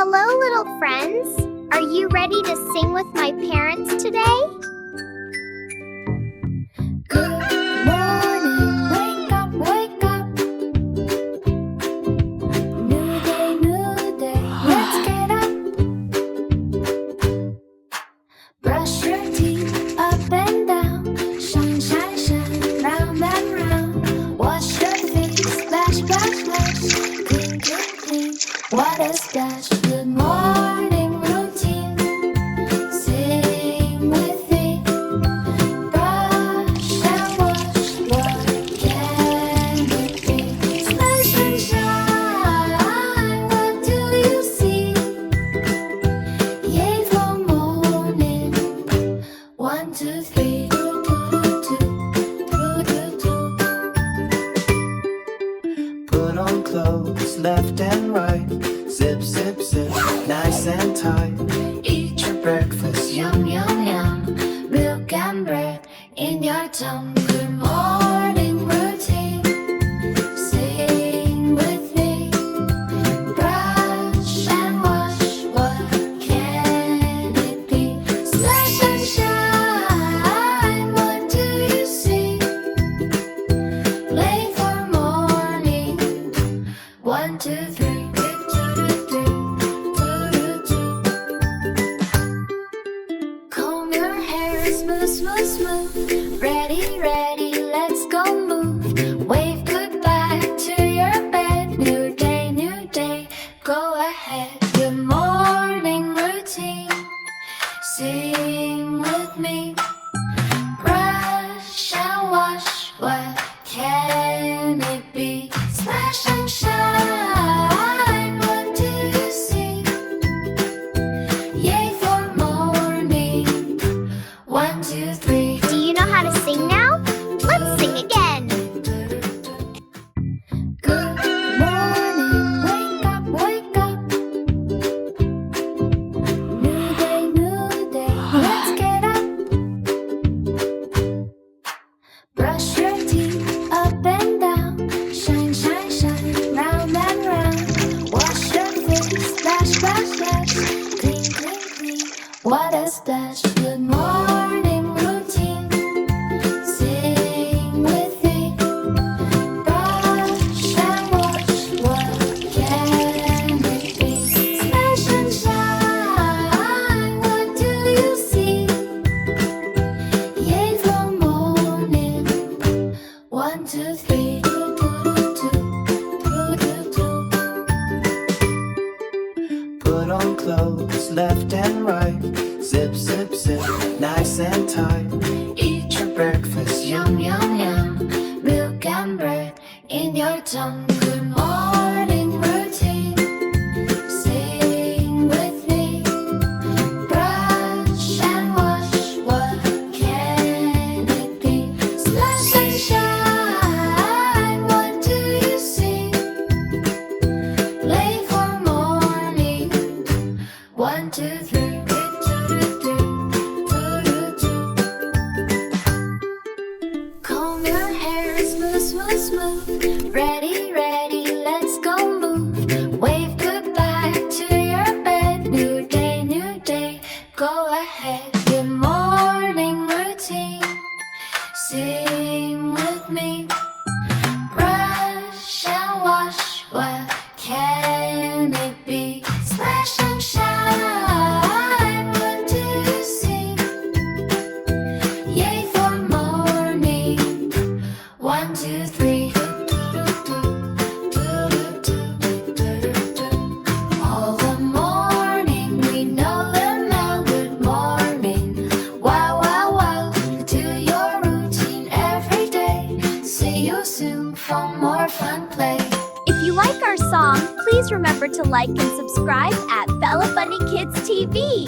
Hello, little friends. Are you ready to sing with my parents today? Good morning, wake up, wake up. New day, let's get up. Brush your teeth up and down. Shine, shine, shine, round and round. Wash your face, splash, splash, splash. Clean, clean, clean, what a splash. Good morning routine. Sing with me. Brush and wash, what can it be? Splash and shine, what do you see? Yay for morning. 1, 2, 3, do, do, do, do, do, do. Put on clothes left and right. Zip, zip, zip, nice and tight. Eat your breakfast, yum, yum, yum. Milk and bread in your tongue. Good morning routine. Sing with me. Brush and wash, what can it be? Splash and shine, what do you see? Late for morning. 1, 2, 3. Comb your hair smooth, smooth, smooth. Ready, ready, let's go move. Wave goodbye to your bed. New day, go ahead. Good morning routine. Sing with me. Brush and wash, what can it be? Splash and shine, what do you see? Yay for morning. 1, 2, 3. Do you know how to sing now? Let's sing again. Good morning, wake up, wake up. New day, let's get up. Brush your teeth up and down. Shine, shine, shine, round and round. Wash your face, splash, splash, splash. Clean, clean, clean, what a splash. Good morning routine. Sing with me. Brush and wash, what can it be? Splash and shine, what do you see? Yay for morning. 1, 2, 3. Do, do, do, do, do, do. Put on clothes left and right. Zip, zip, zip, nice and tight. Eat your breakfast, yum, yum, yum. Milk and bread in your tongue. Good morning routine. Sing with me. Brush and wash, what can it be? Splash and shine, what do you see? Late for morning. 1, 2, 3. Comb your hair smooth, smooth, smooth. Ready, ready, let's go move. Wave goodbye to your bed. New day, go ahead. Good morning routine. Sing with me. Brush and wash, what can it be? Splash and shine, what do you see? Yay for morning. 1, 2, 3. All the morning we know them now. Good morning. Wow, wow, wow. Do your routine every day. See you soon for more fun play. If you like our song, please remember to like and subscribe at Bella Bunny Kids TV.